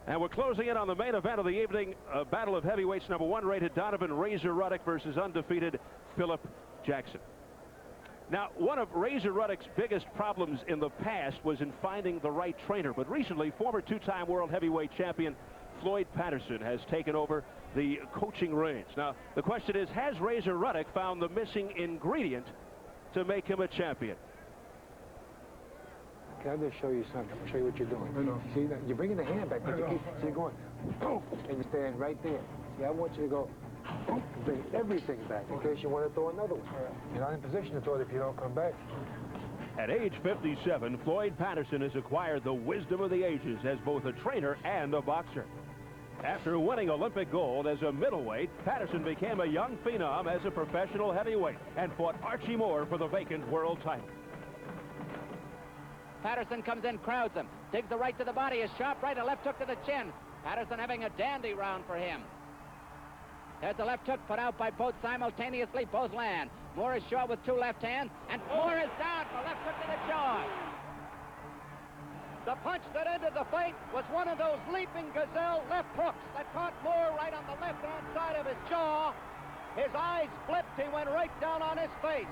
And we're closing in on the main event of the evening, Battle of Heavyweights. Number 1 rated Donovan Razor Ruddock versus undefeated Phillip Jackson. Now, one of Razor Ruddock's biggest problems in the past was in finding the right trainer. But recently, former 2-time world heavyweight champion Floyd Patterson has taken over the coaching reins. Now, the question is, has Razor Ruddock found the missing ingredient to make him a champion? Can I just show you something? I'll show you what you're doing. I know. See, you're bringing the hand back, but you keep, so you're going, boom, and you stand right there. See, I want you to go, boom, and bring everything back in case you want to throw another one. You're not in position to throw it if you don't come back. At age 57, Floyd Patterson has acquired the wisdom of the ages as both a trainer and a boxer. After winning Olympic gold as a middleweight, Patterson became a young phenom as a professional heavyweight and fought Archie Moore for the vacant world title. Patterson comes in, crowds him, digs the right to the body, a sharp right, a left hook to the chin. Patterson having a dandy round for him. There's the left hook put out by both simultaneously, both land. Moore is short with 2 left hands, and Moore is down for left hook to the jaw. The punch that ended the fight was one of those leaping gazelle left hooks that caught Moore right on the left-hand side of his jaw. His eyes flipped, he went right down on his face.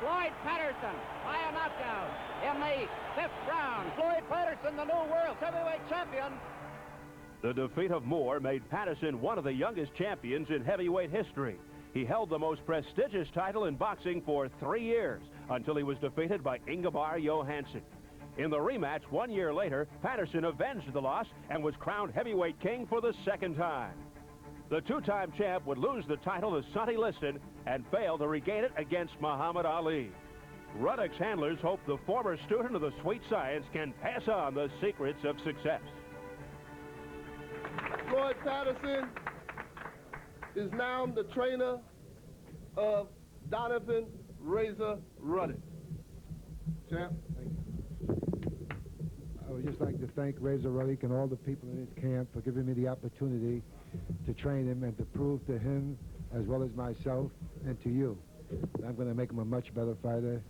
Floyd Patterson by a knockout in the 5th round. Floyd Patterson, the new world heavyweight champion. The defeat of Moore made Patterson one of the youngest champions in heavyweight history. He held the most prestigious title in boxing for 3 years until he was defeated by Ingemar Johansson. In the rematch 1 year later, Patterson avenged the loss and was crowned heavyweight king for the 2nd time. The 2-time champ would lose the title to Sonny Liston and fail to regain it against Muhammad Ali. Ruddock's handlers hope the former student of the sweet science can pass on the secrets of success. Floyd Patterson is now the trainer of Donovan Razor Ruddock. Champ, thank you. I would just like to thank Razor Ruddock and all the people in his camp for giving me the opportunity to train him and to prove to him, as well as myself, and to you, that I'm going to make him a much better fighter.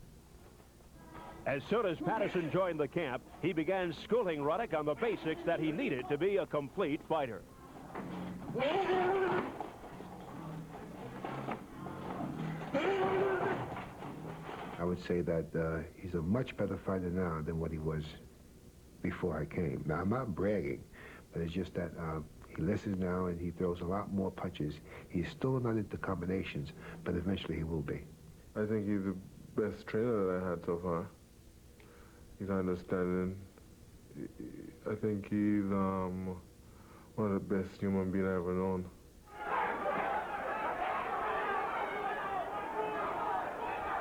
As soon as Patterson joined the camp, he began schooling Ruddock on the basics that he needed to be a complete fighter. I would say that he's a much better fighter now than what he was before I came. Now, I'm not bragging, but it's just that he listens now and he throws a lot more punches. He's still not into combinations, but eventually he will be. I think he's the best trainer that I had so far. He's understanding. I think he's one of the best human beings I've ever known.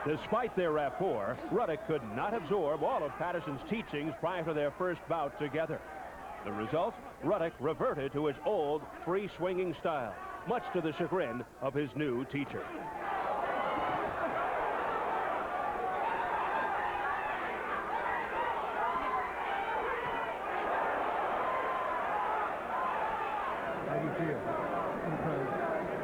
Despite their rapport, Ruddock could not absorb all of Patterson's teachings prior to their first bout together. The result? Ruddock reverted to his old free-swinging style, much to the chagrin of his new teacher. How do you feel?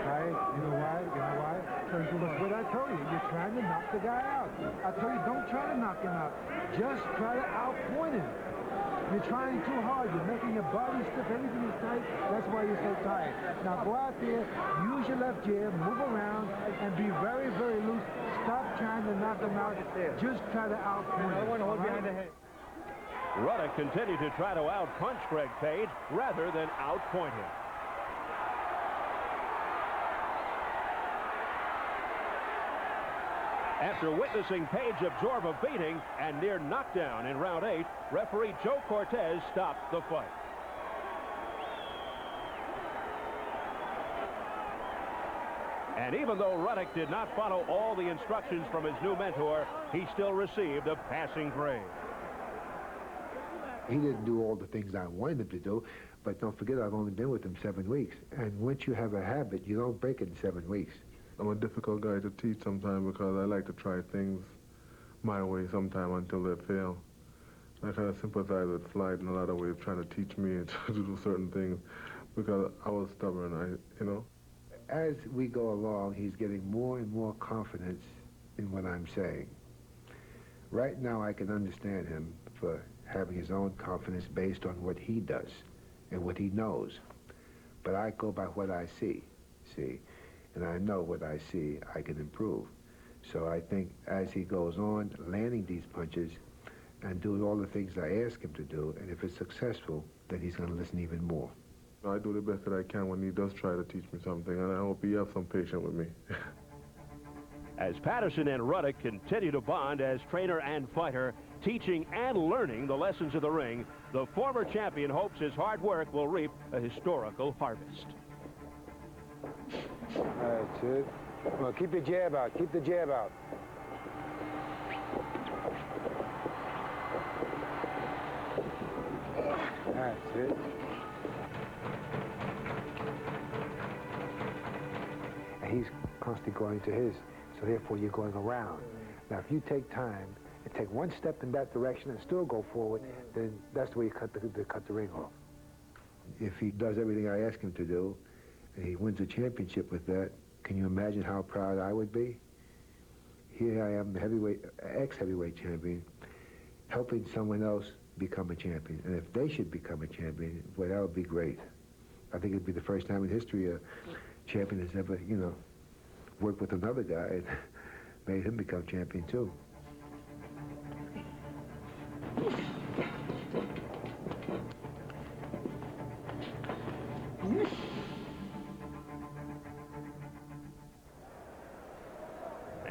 Right? You know why? You know why? Look what I told you. You're trying to knock the guy out. I told you, don't try to knock him out. Just try to outpoint him. You're trying too hard. You're making your body stiff. Everything is tight. That's why you're so tired. Now go out there, use your left jab, move around, and be very, very loose. Stop trying to knock him out. Just try to outpoint him. I want to hold behind the head. Ruddock continued to try to outpunch Greg Page rather than outpoint him. After witnessing Page absorb a beating and near knockdown in round 8, referee Joe Cortez stopped the fight. And even though Ruddock did not follow all the instructions from his new mentor, he still received a passing grade. He didn't do all the things I wanted him to do, but don't forget I've only been with him 7 weeks. And once you have a habit, you don't break it in 7 weeks. I'm a difficult guy to teach sometimes because I like to try things my way sometimes until they fail. I kind of sympathize with Floyd in a lot of ways, trying to teach me to do certain things because I was stubborn, you know. As we go along, he's getting more and more confidence in what I'm saying. Right now, I can understand him for having his own confidence based on what he does. and what he knows. But I go by what I see, and I know what I see I can improve. So I think as he goes on, landing these punches and doing all the things I ask him to do, and if it's successful, then he's going to listen even more. I do the best that I can when he does try to teach me something, and I hope he has some patience with me. As Patterson and Ruddock continue to bond as trainer and fighter, teaching and learning the lessons of the ring, the former champion hopes his hard work will reap a historical harvest. That's it. Well, keep the jab out. Keep the jab out. That's it. And he's constantly going to his, so therefore you're going around. Now, if you take time and take one step in that direction and still go forward, then that's the way you cut the ring off. If he does everything I ask him to do, and he wins a championship with that, can you imagine how proud I would be? Here I am, the ex-heavyweight champion, helping someone else become a champion. And if they should become a champion, well, that would be great. I think it'd be the first time in history a champion has ever, worked with another guy and made him become champion too.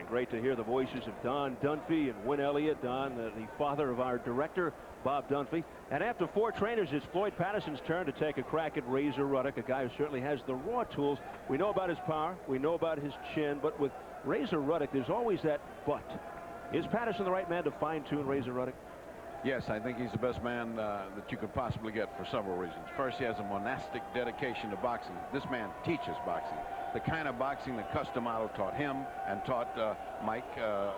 Great to hear the voices of Don Dunphy and Win Elliott. Don, the father of our director, Bob Dunphy. And after 4 trainers, it's Floyd Patterson's turn to take a crack at Razor Ruddock, a guy who certainly has the raw tools. We know about his power. We know about his chin. But with Razor Ruddock, there's always that but. Is Patterson the right man to fine-tune Razor Ruddock? Yes, I think he's the best man that you could possibly get for several reasons. First, he has a monastic dedication to boxing. This man teaches boxing. The kind of boxing that Customato taught him and taught Mike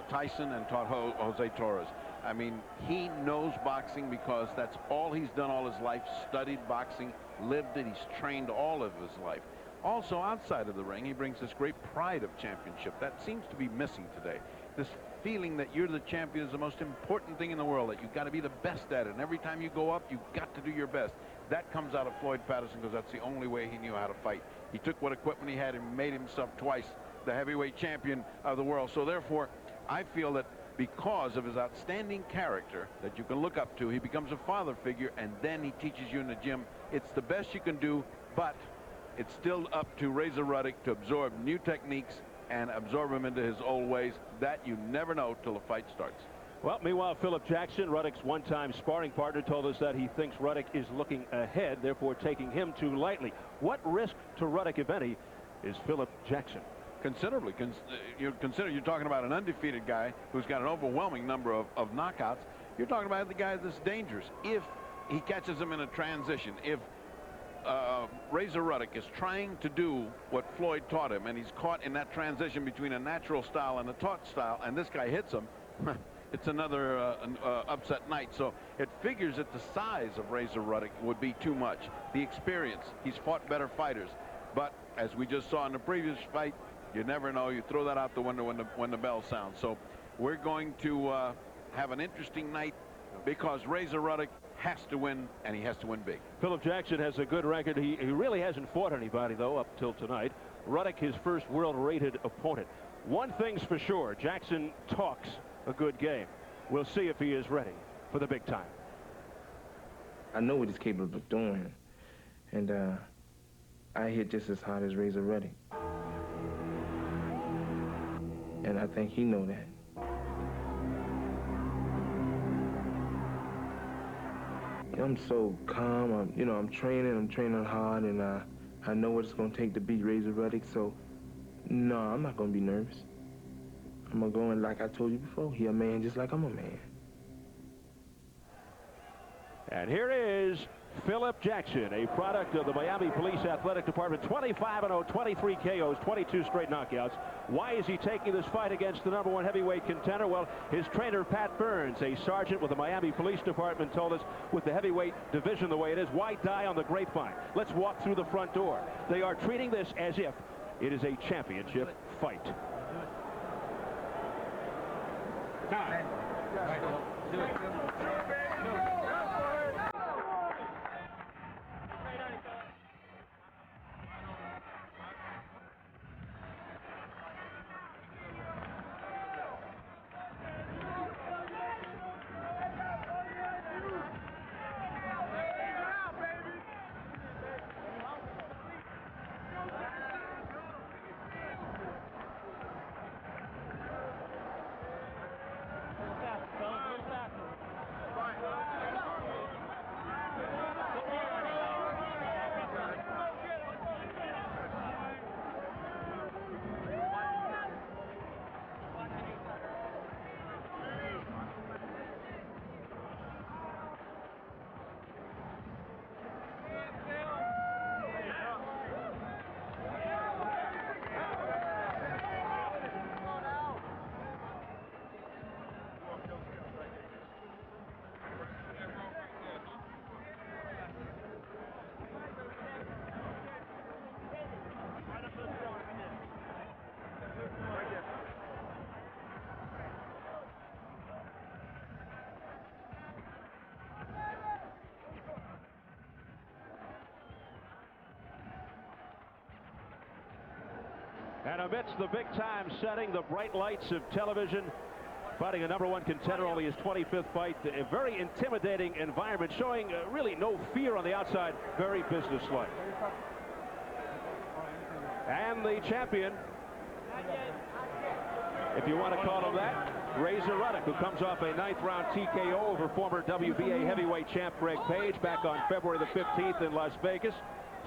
Tyson and taught Jose Torres. I mean, he knows boxing because that's all he's done all his life, studied boxing, lived it, he's trained all of his life. Also, outside of the ring, he brings this great pride of championship. That seems to be missing today. This feeling that you're the champion is the most important thing in the world, that you've got to be the best at it. And every time you go up, you've got to do your best. That comes out of Floyd Patterson because that's the only way he knew how to fight. He took what equipment he had and made himself twice the heavyweight champion of the world. So therefore, I feel that because of his outstanding character that you can look up to, he becomes a father figure, and then he teaches you in the gym. It's the best you can do, but it's still up to Razor Ruddock to absorb new techniques and absorb him into his old ways. That you never know till the fight starts. Well, meanwhile, Phillip Jackson, Ruddock's one-time sparring partner, told us that he thinks Ruddock is looking ahead, therefore taking him too lightly. What risk to Ruddock, if any, is Phillip Jackson? Considerably. You're talking about an undefeated guy who's got an overwhelming number of knockouts. You're talking about the guy that's dangerous. If he catches him in a transition, if Razor Ruddock is trying to do what Floyd taught him, and he's caught in that transition between a natural style and a taught style, and this guy hits him, it's another upset night. So it figures that the size of Razor Ruddock would be too much. The experience, he's fought better fighters. But as we just saw in the previous fight, you never know. You throw that out the window when the bell sounds. So we're going to have an interesting night because Razor Ruddock has to win, and he has to win big. Phillip Jackson has a good record. He really hasn't fought anybody, though, up till tonight. Ruddock, his first world-rated opponent. One thing's for sure, Jackson talks a good game. We'll see if he is ready for the big time. I know what he's capable of doing, and I hit just as hard as Razor Ruddock. And I think he know that. I'm so calm. I'm training hard, and I know what it's gonna take to beat Razor Ruddock. So, no, I'm not gonna be nervous. I'm gonna go in like I told you before. He a man just like I'm a man. And here is Phillip Jackson, a product of the Miami Police Athletic Department. 25-0, 23 KOs, 22 straight knockouts. Why is he taking this fight against the #1 heavyweight contender? Well, his trainer, Pat Burns, a sergeant with the Miami Police Department, told us with the heavyweight division the way it is, why die on the grapevine? Let's walk through the front door. They are treating this as if it is a championship fight. Time. Do it. And amidst the big-time setting, the bright lights of television, fighting a #1 contender, only his 25th fight, a very intimidating environment, showing really no fear on the outside, very businesslike. And the champion, if you want to call him that, Razor Ruddock, who comes off a 9th-round TKO over former WBA heavyweight champ Greg Page back on February the 15th in Las Vegas.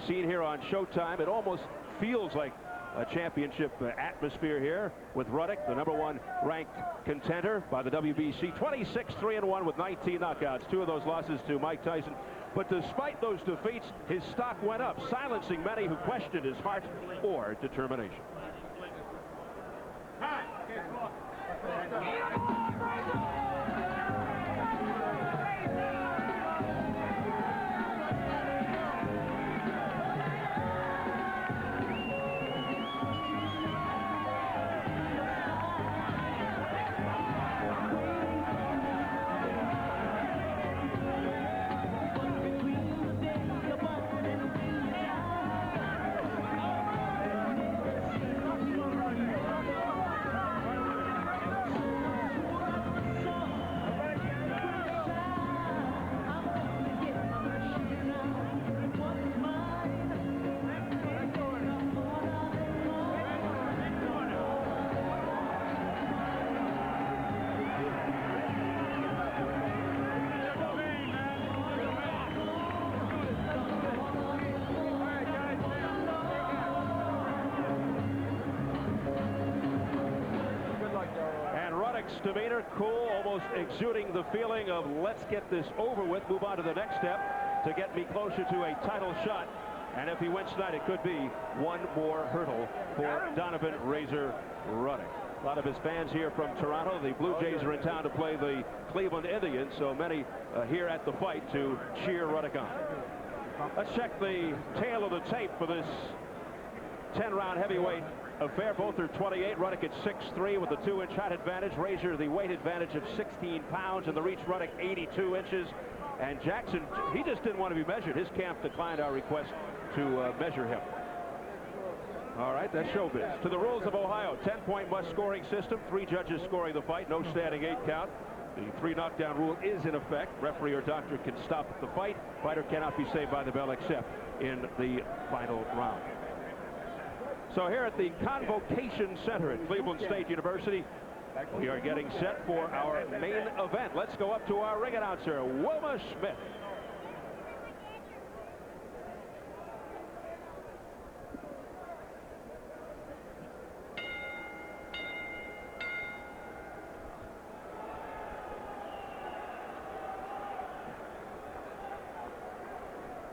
Seen here on Showtime, it almost feels like a championship atmosphere here with Ruddock, the #1 ranked contender by the WBC. 26-3-1 with 19 knockouts, 2 of those losses to Mike Tyson. But despite those defeats, his stock went up, silencing many who questioned his heart or determination. Demeanor cool, almost exuding the feeling of let's get this over with, move on to the next step to get me closer to a title shot. And if he wins tonight, it could be one more hurdle for Donovan Razor Ruddock. A lot of his fans here from Toronto. The Blue Jays are in town to play the Cleveland Indians, so many here at the fight to cheer Ruddock on. Let's check the tail of the tape for this 10-round heavyweight affair. Both are 28. Ruddock at 6'3" with a 2-inch height advantage. Razor the weight advantage of 16 pounds, and the reach Ruddock 82 inches. And Jackson, he just didn't want to be measured. His camp declined our request to measure him. All right, that's showbiz. To the rules of Ohio, 10-point must scoring system. 3 judges scoring the fight, no standing 8 count. The 3 knockdown rule is in effect. Referee or doctor can stop the fight. Fighter cannot be saved by the bell except in the final round. So here at the Convocation Center at Cleveland State University, we are getting set for our main event. Let's go up to our ring announcer, Wilma Smith.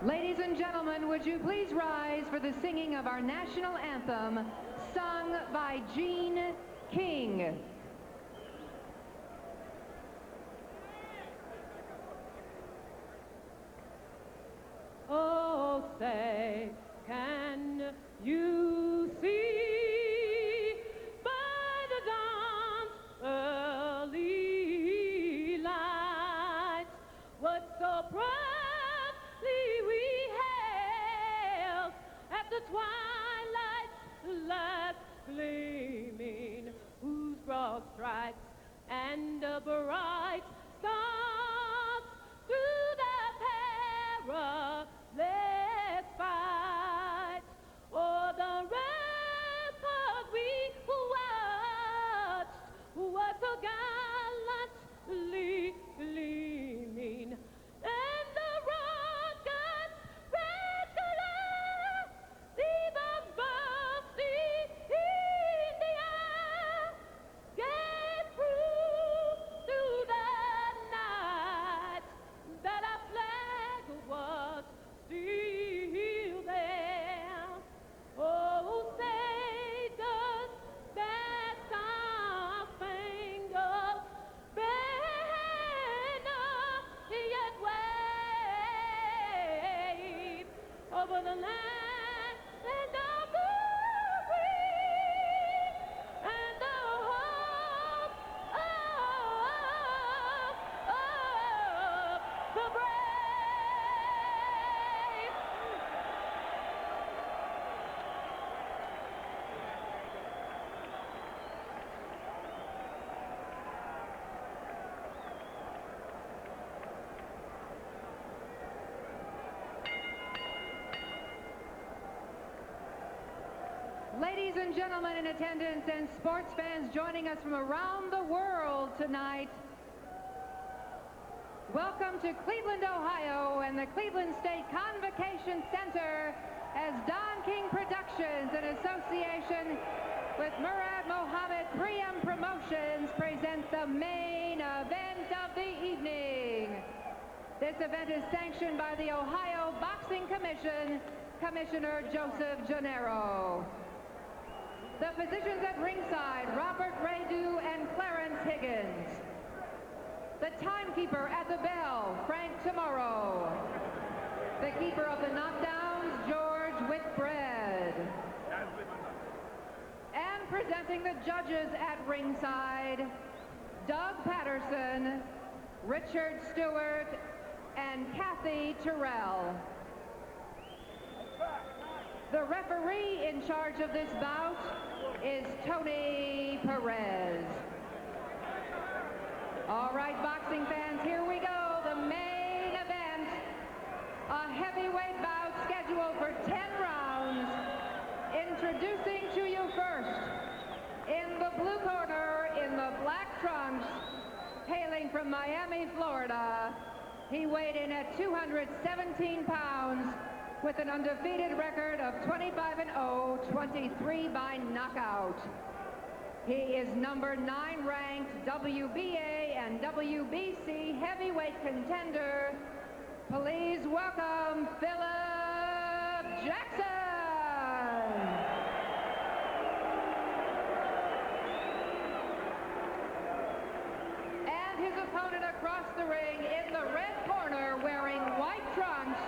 Ladies and gentlemen, would you please rise for the singing of our national anthem, sung by Gene King. Oh, say, can you see by the dawn's early light what so proudly we hailed at the twilight's last gleaming, whose broad stripes and bright stars through the perilous fight o'er the rampart we watched, was so gallantly gleaming, and the rocket's red glare, even bursting in the air, gave proof through the night that our flag was still there. Oh, say does that star-spangled banner yet wave over the land of the free and the hope of the brave. Ladies and gentlemen in attendance and sports fans joining us from around the world tonight, welcome to Cleveland, Ohio and the Cleveland State Convocation Center as Don King Productions in association with Murad Mohammed 3M Promotions present the main event of the evening. This event is sanctioned by the Ohio Boxing Commission, Commissioner Joseph Gennaro. The physicians at ringside, Robert Radu and Clarence Higgins. The timekeeper at the bell, Frank Tomorrow. The keeper of the knockdowns, George Whitbread. And presenting the judges at ringside, Doug Patterson, Richard Stewart, and Kathy Terrell. The referee in charge of this bout is Tony Perez. All right, boxing fans, here we go. The main event, a heavyweight bout scheduled for 10 rounds. Introducing to you first, in the blue corner, in the black trunks, hailing from Miami, Florida, he weighed in at 217 pounds with an undefeated record of 25-0, 23 by knockout. He is number 9 ranked WBA and WBC heavyweight contender. Please welcome Phillip Jackson. And his opponent across the ring in the red corner wearing white trunks,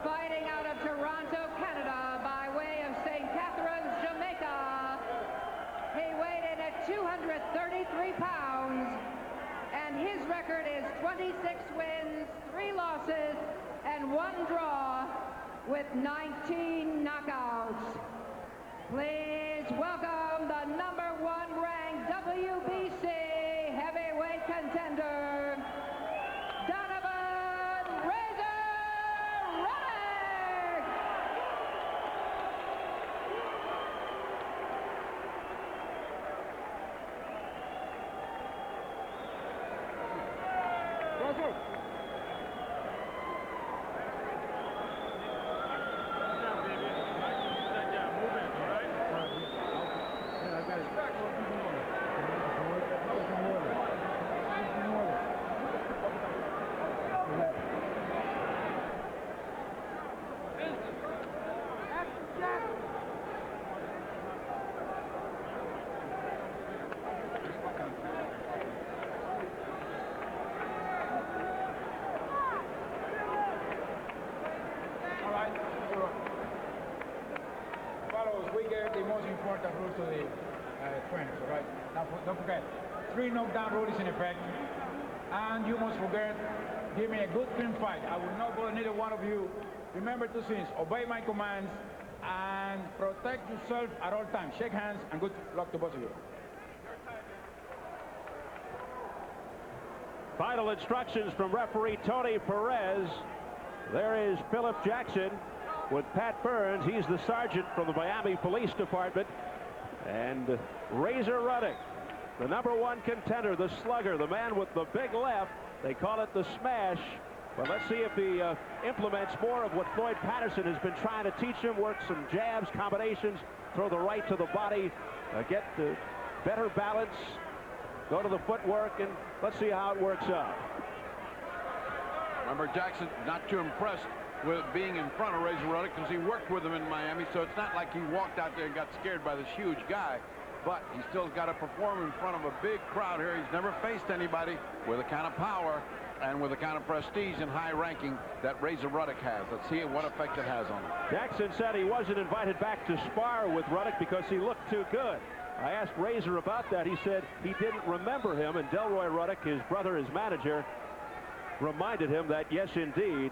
fighting out of Toronto, Canada by way of St. Catharines, Jamaica. He weighed in at 233 pounds, and his record is 26 wins, 3 losses, and 1 draw with 19 knockouts. Please welcome the number 1 ranked WBC heavyweight contender, the most important rule to the trainers, all right? Now, don't forget, 3 knockdown rule is in effect, and you must forget, give me a good clean fight. I will not bother neither one of you. Remember 2 things, obey my commands, and protect yourself at all times. Shake hands, and good luck to both of you. Final instructions from referee Tony Perez. There is Phillip Jackson with Pat Burns. He's the sergeant from the Miami Police Department. And Razor Ruddock, the number 1 contender, the slugger, the man with the big left. They call it the smash. But let's see if he implements more of what Floyd Patterson has been trying to teach him. Work some jabs, combinations, throw the right to the body, get the better balance, go to the footwork, and let's see how it works out. Remember, Jackson not too impressed with being in front of Razor Ruddock because he worked with him in Miami, so it's not like he walked out there and got scared by this huge guy, but he still got to perform in front of a big crowd here. He's never faced anybody with the kind of power and with the kind of prestige and high ranking that Razor Ruddock has. Let's see what effect it has on him. Jackson said he wasn't invited back to spar with Ruddock because he looked too good. I asked Razor about that. He said he didn't remember him, and Delroy Ruddock, his brother, his manager, reminded him that, yes, indeed,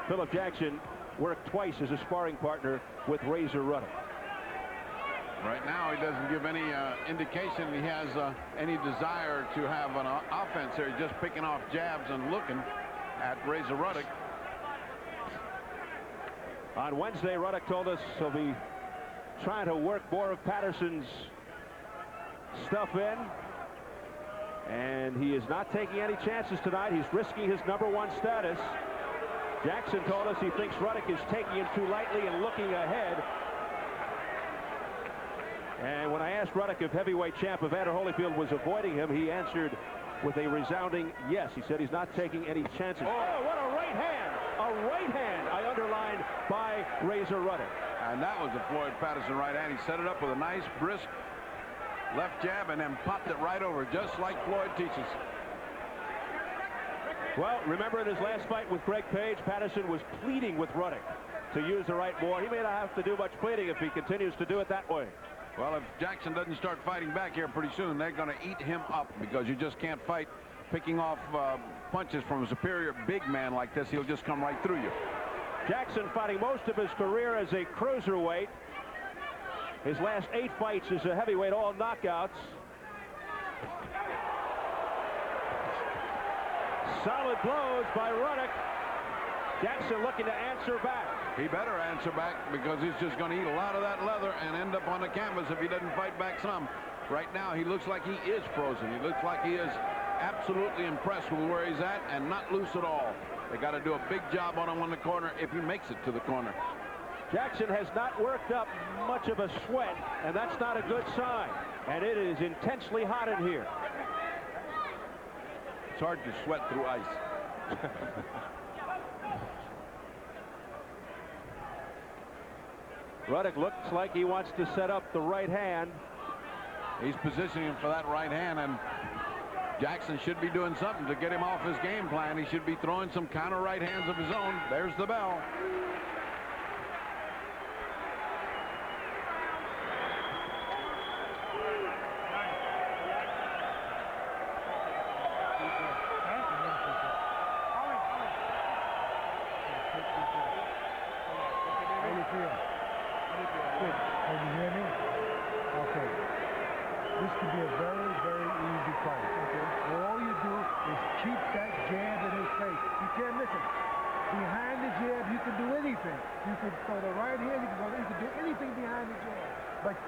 Phillip Jackson worked twice as a sparring partner with Razor Ruddock. Right now, he doesn't give any indication he has any desire to have an offense here. He's just picking off jabs and looking at Razor Ruddock. On Wednesday, Ruddock told us he'll be trying to work more of Patterson's stuff in. And he is not taking any chances tonight. He's risking his #1 status. Jackson told us he thinks Ruddock is taking him too lightly and looking ahead. And when I asked Ruddock if heavyweight champ Evander Holyfield was avoiding him, he answered with a resounding yes. He said he's not taking any chances. Oh, what a right hand! A right hand, I underlined, by Razor Ruddock. And that was a Floyd Patterson right hand. He set it up with a nice, brisk left jab and then popped it right over, just like Floyd teaches. Well, remember in his last fight with Greg Page, Patterson was pleading with Ruddock to use the right more. He may not have to do much pleading if he continues to do it that way. Well, if Jackson doesn't start fighting back here pretty soon, they're going to eat him up, because you just can't fight picking off punches from a superior big man like this. He'll just come right through you. Jackson fighting most of his career as a cruiserweight. His last 8 fights as a heavyweight, all knockouts. Solid blows by Ruddock. Jackson looking to answer back. He better answer back, because he's just going to eat a lot of that leather and end up on the canvas if he doesn't fight back some. Right now, he looks like he is frozen. He looks like he is absolutely impressed with where he's at and not loose at all. They got to do a big job on him on the corner if he makes it to the corner. Jackson has not worked up much of a sweat, and that's not a good sign. And it is intensely hot in here. It's hard to sweat through ice. Ruddock looks like he wants to set up the right hand. He's positioning him for that right hand, and Jackson should be doing something to get him off his game plan. He should be throwing some counter right hands of his own. There's the bell.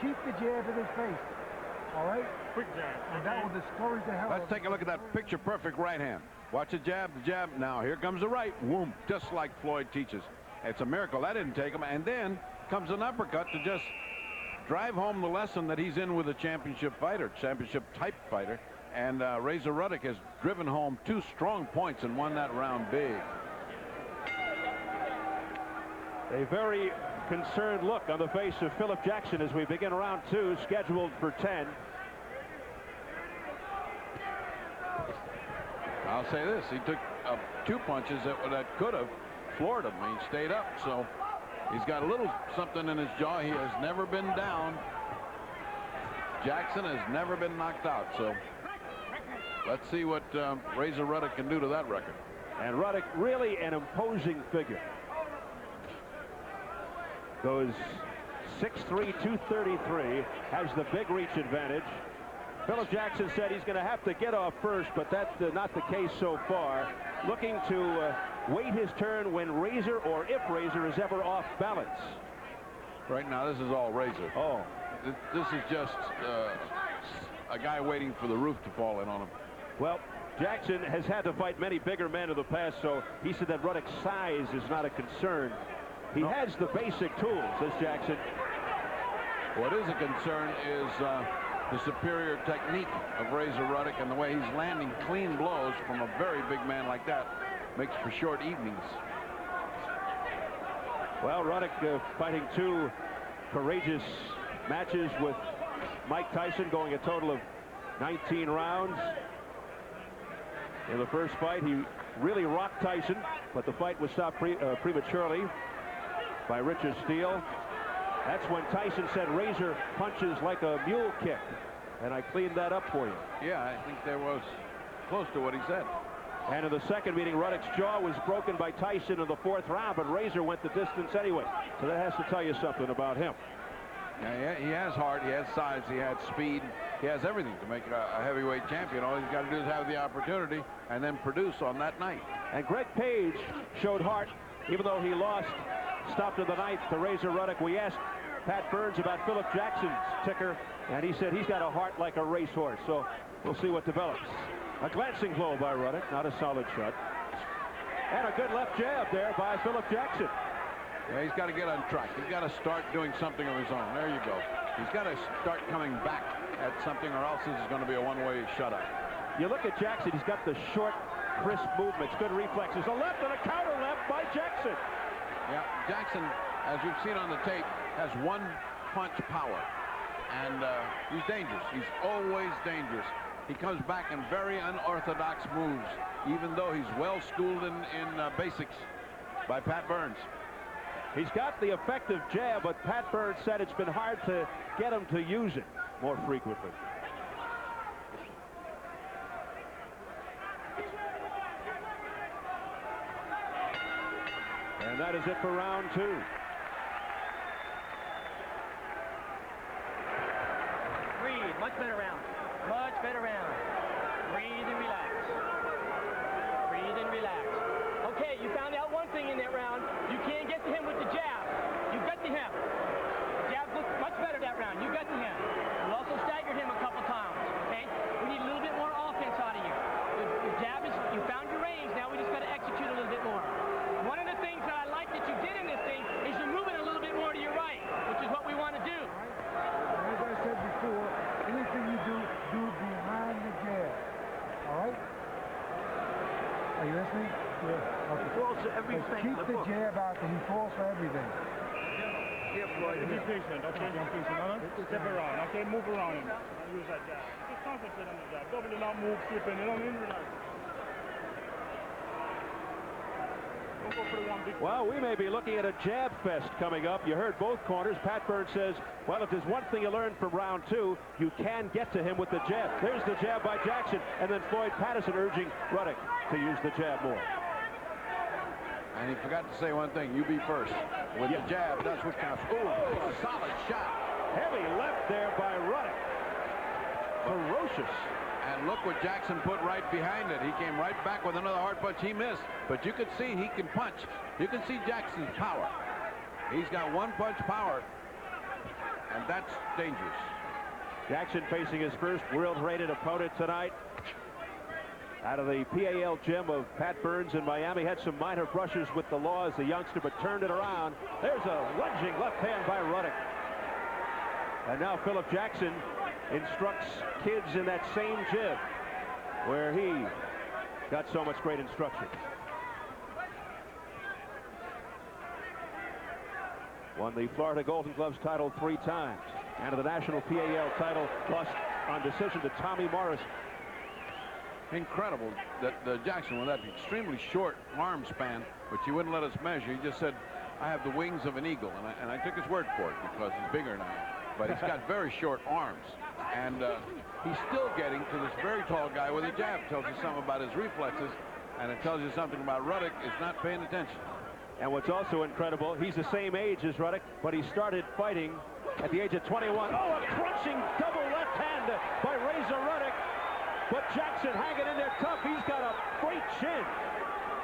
Keep the jab in his face. All right? Quick jab. And that will discourage the hell. Let's take a look at that picture-perfect right hand. Watch the jab, the jab. Now, here comes the right. Whoom. Just like Floyd teaches. It's a miracle. That didn't take him. And then comes an uppercut to just drive home the lesson that he's in with a championship fighter, championship-type fighter. And Razor Ruddock has driven home 2 strong points and won that round big. A very concerned look on the face of Phillip Jackson as we begin round 2, scheduled for 10. I'll say this, he took 2 punches that could have floored him. He stayed up, so he's got a little something in his jaw. He has never been down. Jackson has never been knocked out, so let's see what Razor Ruddock can do to that record. And Ruddock really an imposing figure. Goes 6'3", 233, has the big reach advantage. Phillip Jackson said he's going to have to get off first, but that's not the case so far. Looking to wait his turn when Razor, or if Razor, is ever off balance. Right now, this is all Razor. Oh. This is just a guy waiting for the roof to fall in on him. Well, Jackson has had to fight many bigger men in the past, so he said that Ruddock's size is not a concern. He has the basic tools, says Jackson. What is a concern is the superior technique of Razor Ruddock, and the way he's landing clean blows from a very big man like that makes for short evenings. Well, Ruddock fighting 2 courageous matches with Mike Tyson, going a total of 19 rounds. In the first fight, he really rocked Tyson, but the fight was stopped prematurely by Richard Steele. That's when Tyson said Razor punches like a mule kick, and I cleaned that up for you. Yeah, I think there was close to what he said. And in the second meeting, Ruddock's jaw was broken by Tyson in the 4th round, but Razor went the distance anyway. So that has to tell you something about him. Yeah, he has heart, he has size, he has speed, he has everything to make a heavyweight champion. All he's got to do is have the opportunity and then produce on that night. And Greg Page showed heart, even though he lost, stopped in the 9th to Razor Ruddock. We asked Pat Burns about Phillip Jackson's ticker, and he said he's got a heart like a racehorse. So we'll see what develops. A glancing blow by Ruddock, not a solid shot. And a good left jab there by Phillip Jackson. Yeah, he's got to get on track. He's got to start doing something of his own. There you go. He's got to start coming back at something, or else this is going to be a one-way shutout. You look at Jackson, he's got the short, crisp movements, good reflexes. A left and a counter left by Jackson. Yeah, Jackson, as we've seen on the tape, has one punch power. And he's dangerous. He's always dangerous. He comes back in very unorthodox moves, even though he's well schooled in basics by Pat Burns. He's got the effective jab, but Pat Burns said it's been hard to get him to use it more frequently. And that is it for round 2. Breathe. Much better round. Much better round. Breathe and relax. Breathe and relax. Okay, you found out one thing in that round. You can't get to him with the jab. You got to him. Jab looked much better that round. You got to him. You also staggered him a couple times. Okay? We need a little bit more offense out of you. The jab is, you found your range. Now we just got to execute a little bit more. One of the things that I like that you did in this thing is you're moving a little bit more to your right, which is what we want to do. As I said before, anything you do behind the jab. All right? Are you listening? Yeah. Okay. He falls to everything. Keep the jab out there. He falls for everything. Here, Floyd. Be patient, okay? Step around, okay? Move around him. Use that jab. Just concentrate on the jab. Double it, not move, slip in. You know what I mean? Relax. Well, we may be looking at a jab fest coming up. You heard both corners. Pat Burns says, well, if there's one thing you learned from round 2, you can get to him with the jab. There's the jab by Jackson, and then Floyd Patterson urging Ruddock to use the jab more. And he forgot to say one thing. You be first. With the jab, that's what counts. Ooh, solid shot. Heavy left there by Ruddock. Ferocious. And look what Jackson put right behind it. He came right back with another hard punch. He missed. But you could see he can punch. You can see Jackson's power. He's got one punch power. And that's dangerous. Jackson facing his first world-rated opponent tonight. Out of the PAL gym of Pat Burns in Miami. Had some minor brushes with the law as a youngster, but turned it around. There's a lunging left hand by Ruddock. And now Phillip Jackson instructs kids in that same gym where he got so much great instruction. Won the Florida Golden Gloves title 3 times. And the national PAL title lost on decision to Tommy Morris. Incredible that Jackson, with that extremely short arm span, which he wouldn't let us measure, he just said, I have the wings of an eagle. And I took his word for it because he's bigger than I am. But he's got very short arms. And he's still getting to this very tall guy with a jab. Tells you something about his reflexes. And it tells you something about Ruddock is not paying attention. And what's also incredible, he's the same age as Ruddock, but he started fighting at the age of 21. Oh, a crunching double left hand by Razor Ruddock. But Jackson hanging in there tough. He's got a great chin.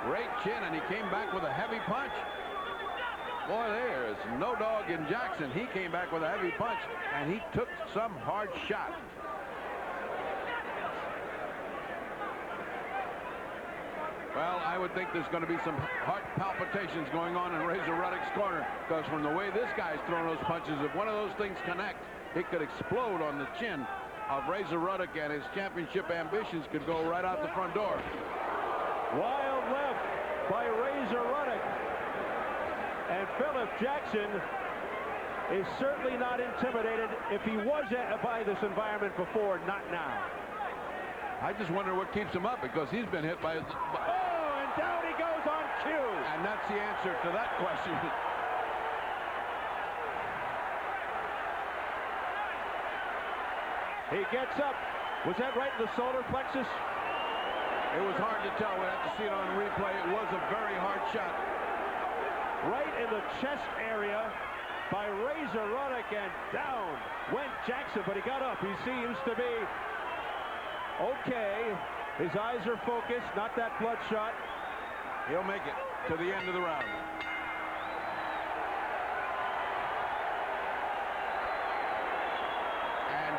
Great chin, and he came back with a heavy punch. Boy, there is no dog in Jackson. He came back with a heavy punch, and he took some hard shot. Well, I would think there's going to be some heart palpitations going on in Razor Ruddock's corner, because from the way this guy's throwing those punches, if one of those things connect, it could explode on the chin of Razor Ruddock, and his championship ambitions could go right out the front door. Wild left by Razor Ruddock. And Phillip Jackson is certainly not intimidated. If he was by this environment before, not now. I just wonder what keeps him up, because he's been hit by... Oh, and down he goes on cue. And that's the answer to that question. He gets up. Was that right in the solar plexus? It was hard to tell. We'd have to see it on replay. It was a very hard shot. Right in the chest area by Razor Ruddock, and down went Jackson, but he got up. He seems to be okay. His eyes are focused, not that bloodshot. He'll make it to the end of the round.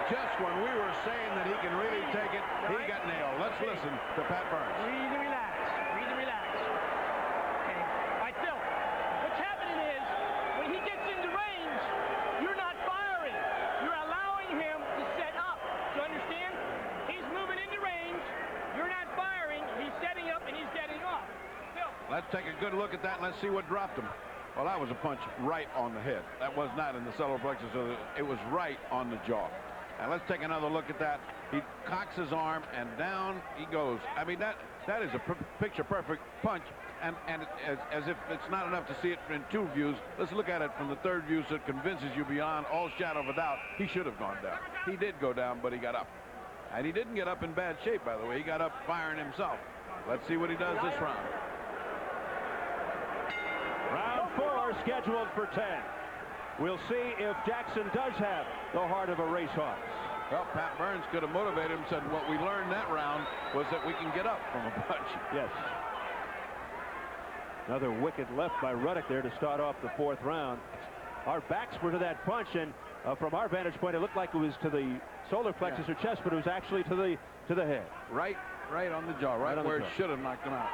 just when we were saying that he can really take it, he got nailed. Let's listen to Pat Burns. Breathe and relax. Breathe and relax. Okay. All right, Phil. What's happening is, when he gets into range, you're not firing. You're allowing him to set up. Do you understand? He's moving into range. You're not firing. He's setting up and he's getting off. Phil. Let's take a good look at that and let's see what dropped him. Well, that was a punch right on the head. That was not in the solar plexus. It was right on the jaw. And let's take another look at that. He cocks his arm and down he goes. I mean, that is a picture-perfect punch. And as if it's not enough to see it in two views, let's look at it from the third view so it convinces you beyond all shadow of a doubt he should have gone down. He did go down, but he got up. And he didn't get up in bad shape, by the way. He got up firing himself. Let's see what he does this round. Round 4 scheduled for 10. We'll see if Jackson does have the heart of a racehorse. Well, Pat Burns could have motivated him, said what we learned that round was that we can get up from a punch. Yes. Another wicked left by Ruddock there to start off the 4th round. Our backs were to that punch, and from our vantage point, it looked like it was to the solar plexus or chest, but it was actually to the head. Right on the jaw, right where it should have knocked him out.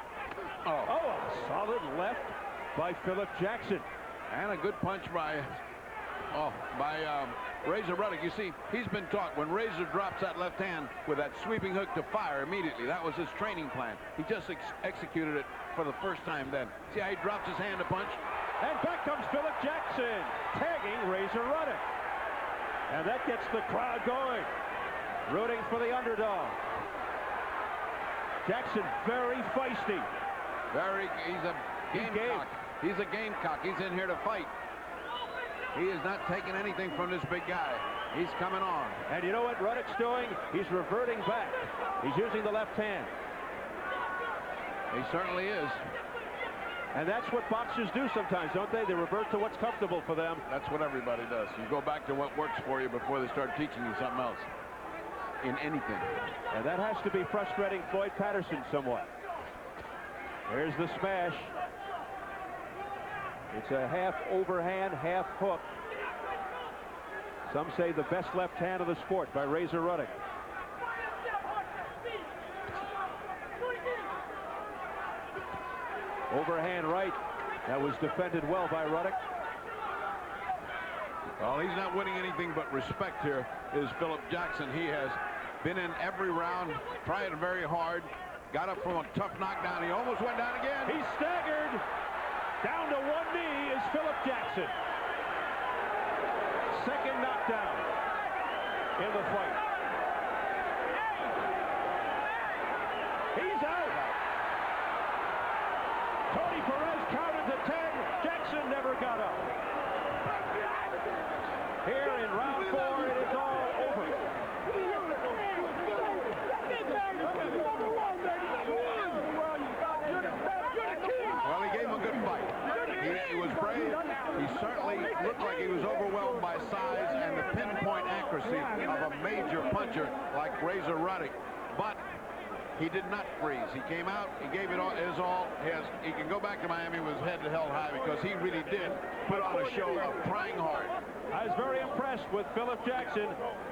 Oh, a solid left by Phillip Jackson. And a good punch by Razor Ruddock. You see, he's been taught when Razor drops that left hand with that sweeping hook to fire immediately. That was his training plan. He just executed it for the first time then. See how he drops his hand to punch? And back comes Phillip Jackson, tagging Razor Ruddock. And that gets the crowd going, rooting for the underdog. Jackson very feisty. He's a gamecock. He's a gamecock. He's in here to fight. He is not taking anything from this big guy. He's coming on. And you know what Ruddock's doing? He's reverting back. He's using the left hand. He certainly is. And that's what boxers do sometimes, don't they? They revert to what's comfortable for them. That's what everybody does. You go back to what works for you before they start teaching you something else. In anything. And that has to be frustrating Floyd Patterson somewhat. There's the smash. It's a half overhand, half hook. Some say the best left hand of the sport by Razor Ruddock. Overhand right. That was defended well by Ruddock. Well, he's not winning anything but respect here, is Phillip Jackson. He has been in every round, trying very hard. Got up from a tough knockdown. He almost went down again. He's staggered. Down to one knee is Phillip Jackson. Second knockdown in the fight. He's out. Tony Perez counted to 10. Jackson never got up. Here in round 4, it is all over. Well, he gave him a good fight. He was brave. He certainly looked like he was overwhelmed by size and the pinpoint accuracy of a major puncher like Razor Ruddock. But he did not freeze. He came out, he gave it all, his all. He can go back to Miami with his head held high because he really did put on a show of trying hard. I was very impressed with Phillip Jackson.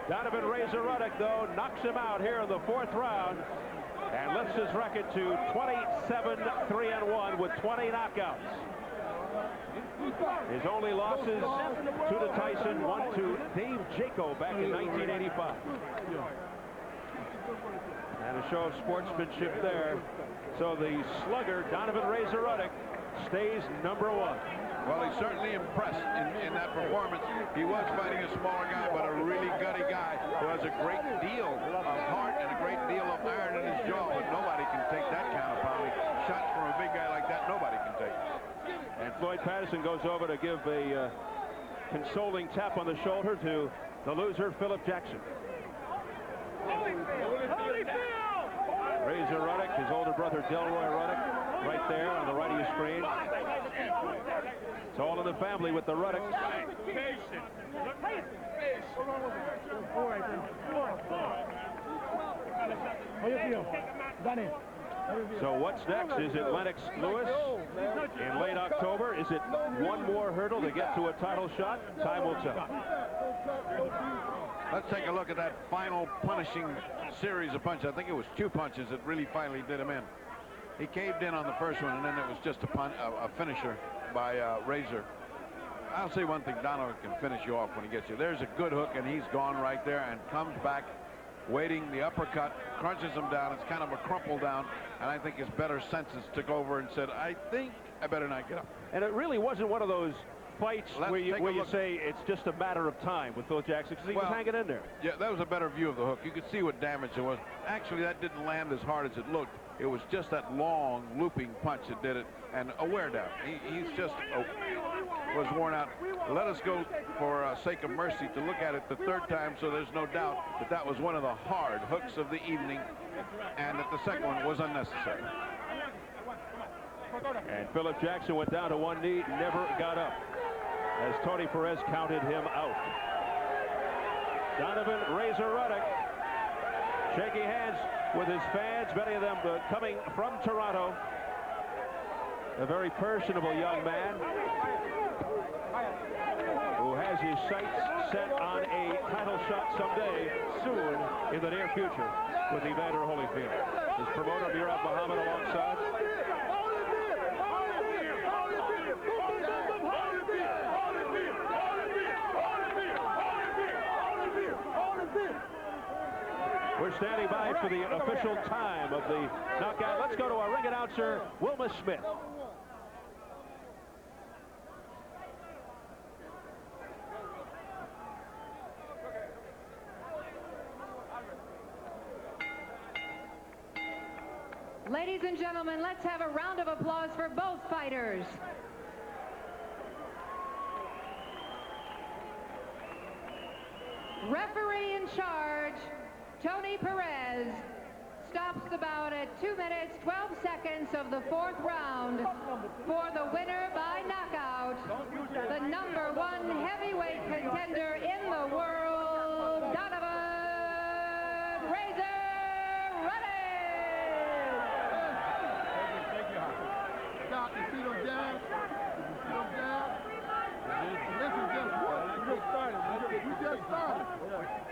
Donovan Razor Ruddock, though, knocks him out here in the 4th round and lifts his record to 27-3-1 with 20 knockouts. His only losses, 2 to Tyson, 1 to Dave Jaco back in 1985. And a show of sportsmanship there. So the slugger, Donovan Razor Ruddock, stays #1. Well, he certainly impressed in that performance. He was fighting a smaller guy, but a really gutty guy who has a great deal of heart and a great deal of iron in his jaw. But nobody can take that kind of pounding. Shots from a big guy like that, nobody can take. And Floyd Patterson goes over to give a consoling tap on the shoulder to the loser, Phillip Jackson. Razor Ruddock, his older brother Delroy Ruddock, right there on the right of your screen. It's all in the family with the Ruddocks. How you feel, Danny? So what's next? Is it Lennox Lewis in late October? Is it one more hurdle to get to a title shot? Time will tell. Let's take a look at that final punishing series of punches. I think it was 2 punches that really finally did him in. He caved in on the first one, and then it was just a finisher by Razor. I'll say one thing, Donovan can finish you off when he gets you. There's a good hook, and he's gone right there and comes back, waiting the uppercut, crunches him down. It's kind of a crumple down, and I think his better senses took over and said, I think I better not get up. And it really wasn't one of those fights where you say it's just a matter of time with Phil Jackson, because he was hanging in there. Yeah, that was a better view of the hook. You could see what damage it was. Actually, that didn't land as hard as it looked. It was just that long, looping punch that did it, and a wear down. He's just was worn out. Let us go, for sake of mercy, to look at it the third time, so there's no doubt that that was one of the hard hooks of the evening, and that the second one was unnecessary. And Phillip Jackson went down to one knee, never got up, as Tony Perez counted him out. Donovan Razor Ruddock shaking hands with his fans, many of them coming from Toronto. A very personable young man who has his sights set on a title shot someday soon in the near future with Evander Holyfield. His promoter, Murad Muhammad, alongside. We're standing by for the official time of the knockout. Let's go to our ring announcer, Wilma Smith. Ladies and gentlemen, let's have a round of applause for both fighters. Referee in charge, Tony Perez, stops the bout at 2 minutes, 12 seconds of the 4th round for the winner by knockout, the #1 heavyweight contender in the world, Donovan Razor Ruddock. Stop, you see them jabs? You see them jabs? This is just started. We just started.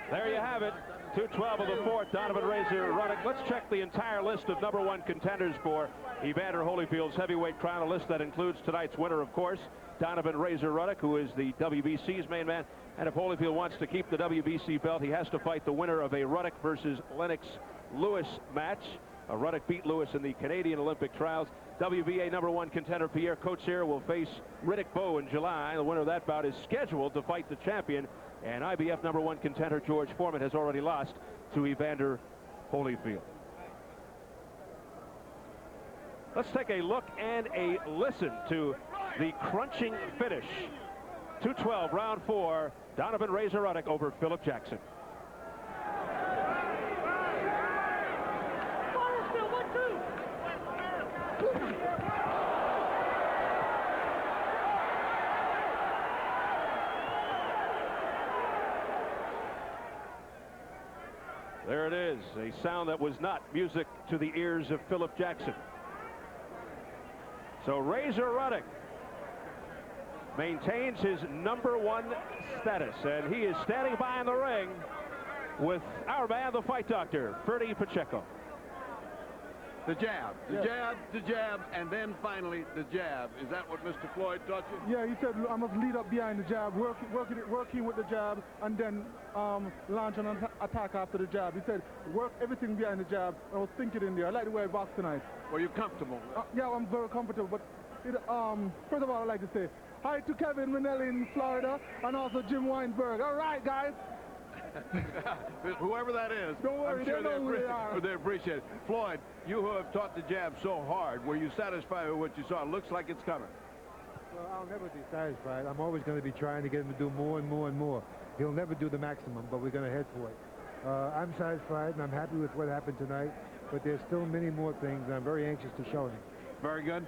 There you have it. 2:12 of the 4th, Donovan Razor Ruddock. Let's check the entire list of #1 contenders for Evander Holyfield's heavyweight crown. A list that includes tonight's winner, of course, Donovan Razor Ruddock, who is the WBC's main man. And if Holyfield wants to keep the WBC belt, he has to fight the winner of a Ruddock versus Lennox Lewis match. Ruddock beat Lewis in the Canadian Olympic trials. WBA #1 contender Pierre Coetzee will face Riddick Bowe in July. The winner of that bout is scheduled to fight the champion. And IBF #1 contender George Foreman has already lost to Evander Holyfield. Let's take a look and a listen to the crunching finish. 2:12, round 4, Donovan Razor Ruddock over Phillip Jackson. There it is, a sound that was not music to the ears of Phillip Jackson. So Razor Ruddock maintains his #1 status, and he is standing by in the ring with our man, the fight doctor, Ferdy Pacheco. The jab, the jab, the jab, and then finally the jab. Is that what Mr. Floyd taught you? Yeah, he said I must lead up behind the jab, working with the jab, and then launch an attack after the jab. He said work everything behind the jab. I was thinking in there. I like the way I boxed tonight. Were you comfortable? Yeah, I'm very comfortable. But first of all, I'd like to say hi to Kevin Manelli in Florida, and also Jim Weinberg. All right, guys. Whoever that is, don't worry, I'm sure they know who they are. They appreciate it. Floyd, you who have taught the jab so hard, were you satisfied with what you saw? It looks like it's coming. Well, I'll never be satisfied. I'm always going to be trying to get him to do more and more and more. He'll never do the maximum, but we're going to head for it. I'm satisfied, and I'm happy with what happened tonight, but there's still many more things, and I'm very anxious to show him. Very good.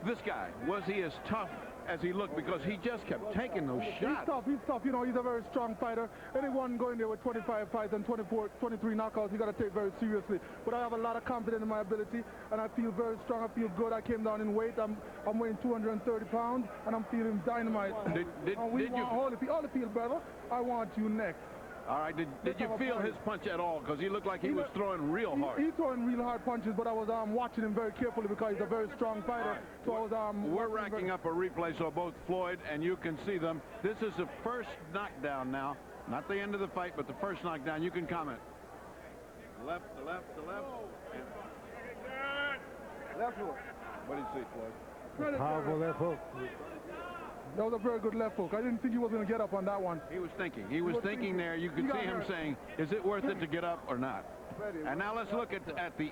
This guy, was he as tough as he looked, because he just kept taking those shots. He's tough. You know, he's a very strong fighter. Anyone going there with 25 fights and 23 knockouts, you got to take very seriously. But I have a lot of confidence in my ability, and I feel very strong. I feel good. I came down in weight. I'm weighing 230 pounds, and I'm feeling dynamite. Did you... Holyfield, brother, I want you next. All right, did you feel his punch at all? Because he looked like he was throwing real hard. He's throwing real hard punches, but I was watching him very carefully because he's a very strong fighter. So I was we're racking up a replay so both Floyd and you can see them. This is the first knockdown now. Not the end of the fight, but the first knockdown. You can comment. Left, the left, the left. Left hook. What do you see, Floyd? Powerful left hook. That was a very good left hook. I didn't think he was going to get up on that one. He was thinking. He was thinking there. You could see him saying, is it worth it to get up or not? And now let's look at the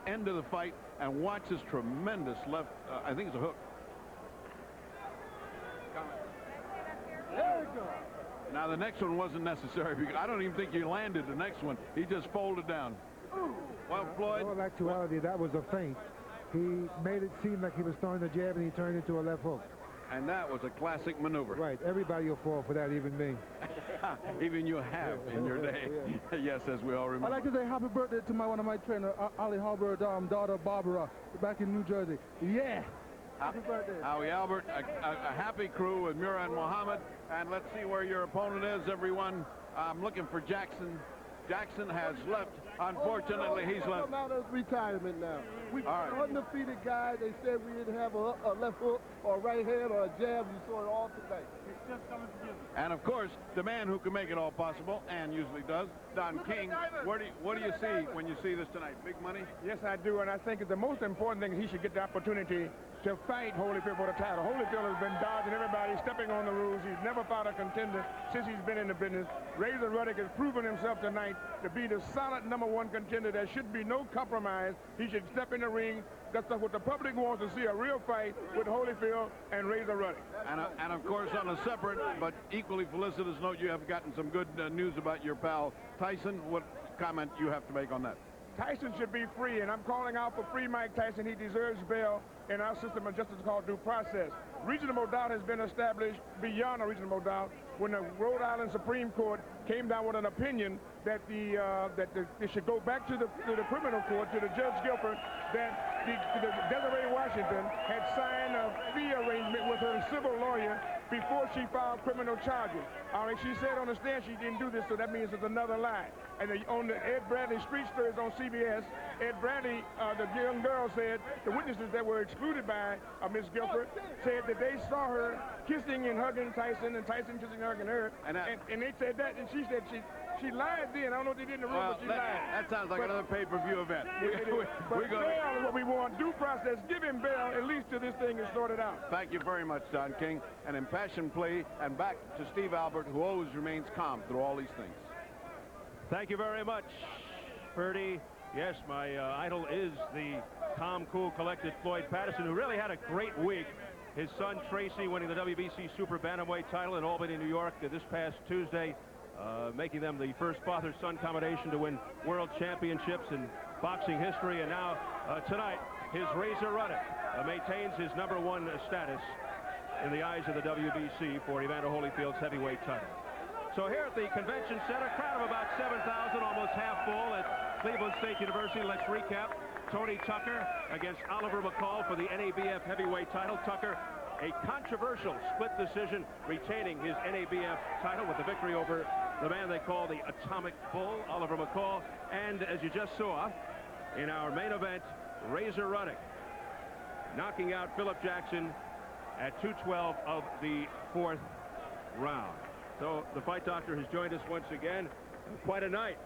end of the fight and watch this tremendous left. I think it's a hook. There we go. Now the next one wasn't necessary because I don't even think you landed the next one. He just folded down. Well, Floyd. In all actuality, that was a feint. He made it seem like he was throwing a jab, and he turned into a left hook. And that was a classic maneuver. Right. Everybody will fall for that, even me. Even you have in your day. Yes, as we all remember. I'd like to say happy birthday to one of my trainers, Ali Halbert's daughter, Barbara, back in New Jersey. Yeah. Happy birthday. Howie Albert, a happy crew with Murad Muhammad. And let's see where your opponent is, everyone. I'm looking for Jackson. Jackson has left. Unfortunately, he's left. Come out of retirement now. We all right. Undefeated guy. They said we didn't have a left hook or a right hand or a jab. You saw it all tonight. It's just coming together. And of course, the man who can make it all possible, and usually does, Don King. What do you see when you see this tonight? Big money? Yes, I do, and I think the most important thing is he should get the opportunity to fight Holyfield for the title. Holyfield has been dodging everybody, stepping on the rules. He's never fought a contender since he's been in the business. Razor Ruddock has proven himself tonight to be the solid #1 contender. There should be no compromise. He should step in the ring. That's what the public wants to see, a real fight with Holyfield and Razor Ruddock. And of course, on a separate but equally felicitous note, you have gotten some good news about your pal Tyson. What comment you have to make on that? Tyson should be free, and I'm calling out for free Mike Tyson. He deserves bail in our system of justice called due process. Reasonable doubt has been established beyond a reasonable doubt when the Rhode Island Supreme Court came down with an opinion that they should go back to the criminal court, to the Judge Gilbert, that Desiree Washington had signed a fee arrangement with her civil lawyer before she filed criminal charges. All right, she said on the stand she didn't do this, so that means it's another lie. And on the Ed Bradley Street Stories on CBS, Ed Bradley, the young girl said, the witnesses that were excluded by Ms. Gilbert said that they saw her kissing and hugging Tyson, and Tyson kissing and hugging her. And they said that, and she said she lied then. I don't know what they did in the room, but she lied. That sounds like another pay-per-view event. But bail is what we want. Due process. Give him bail at least till this thing is sorted out. Thank you very much, Don King. An impassioned plea. And back to Steve Albert, who always remains calm through all these things. Thank you very much, Ferdy. Yes, my idol is the calm, cool, collected Floyd Patterson, who really had a great week. His son, Tracy, winning the WBC Super Bantamweight title in Albany, New York this past Tuesday, making them the first father-son combination to win world championships in boxing history. And now, tonight, his Razor Ruddock maintains his #1 status in the eyes of the WBC for Evander Holyfield's heavyweight title. So here at the Convention Center, crowd of about 7,000, almost half full at Cleveland State University. Let's recap. Tony Tucker against Oliver McCall for the NABF heavyweight title. Tucker, a controversial split decision, retaining his NABF title with the victory over the man they call the Atomic Bull, Oliver McCall. And as you just saw in our main event, Razor Ruddock knocking out Phillip Jackson at 2:12 of the 4th round. So the fight doctor has joined us once again. Quite a night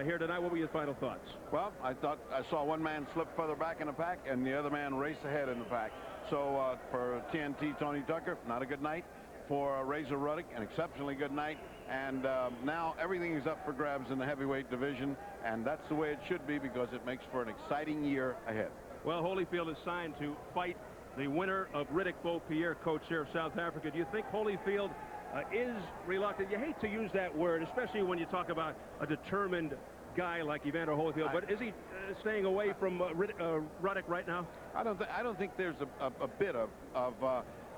here tonight. What were your final thoughts? Well, I thought I saw one man slip further back in the pack and the other man race ahead in the pack. So for TNT Tony Tucker, not a good night. For Razor Ruddock, an exceptionally good night. And now everything is up for grabs in the heavyweight division, and that's the way it should be because it makes for an exciting year ahead. Well, Holyfield is signed to fight the winner of Riddick Bowe-Pierre, co-chair of South Africa. Do you think Holyfield is reluctant? You hate to use that word, especially when you talk about a determined guy like Evander Holyfield, but is he staying away from Ruddock right now? I don't think there's a bit of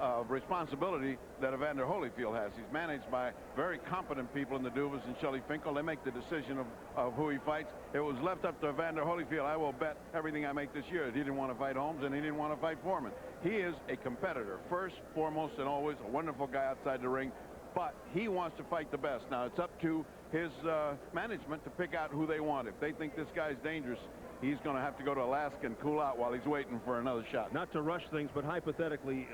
of responsibility that Evander Holyfield has. He's managed by very competent people in the Duvas and Shelley Finkel. They make the decision of who he fights. If it was left up to Evander Holyfield, I will bet everything I make this year that he didn't want to fight Holmes and he didn't want to fight Foreman. He is a competitor, first, foremost, and always a wonderful guy outside the ring, but he wants to fight the best. Now, it's up to his management to pick out who they want. If they think this guy's dangerous, he's going to have to go to Alaska and cool out while he's waiting for another shot. Not to rush things, but hypothetically,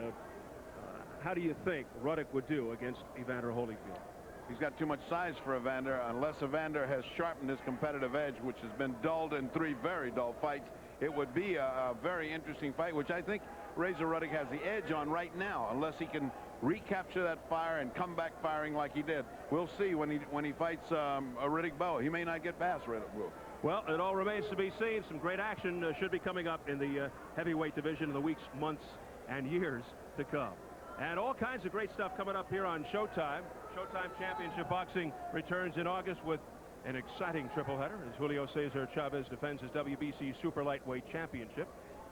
how do you think Ruddock would do against Evander Holyfield? He's got too much size for Evander. Unless Evander has sharpened his competitive edge, which has been dulled in 3 very dull fights, it would be a very interesting fight, which I think Razor Ruddock has the edge on right now, unless he can recapture that fire and come back firing like he did. We'll see when he fights a Riddick Bowe. He may not get past Riddick Bowe. Well, it all remains to be seen. Some great action should be coming up in the heavyweight division in the weeks, months, and years to come. And all kinds of great stuff coming up here on Showtime. Showtime Championship Boxing returns in August with an exciting triple-header as Julio Cesar Chavez defends his WBC Super Lightweight Championship.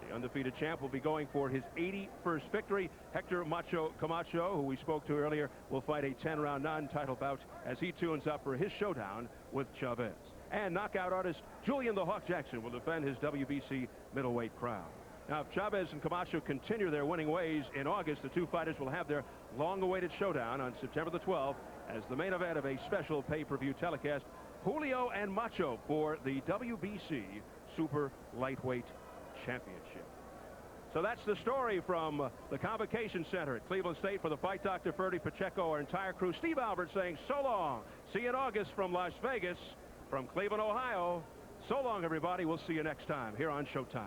The undefeated champ will be going for his 81st victory. Hector Macho Camacho, who we spoke to earlier, will fight a 10-round non-title bout as he tunes up for his showdown with Chavez. And knockout artist Julian the Hawk Jackson will defend his WBC middleweight crown. Now, if Chavez and Camacho continue their winning ways in August, the two fighters will have their long-awaited showdown on September the 12th as the main event of a special pay-per-view telecast, Julio and Macho for the WBC Super Lightweight Championship. So that's the story from the Convocation Center at Cleveland State. For the Fight Doctor, Ferdy Pacheco, our entire crew, Steve Albert saying so long. See you in August from Las Vegas, from Cleveland, Ohio. So long, everybody. We'll see you next time here on Showtime.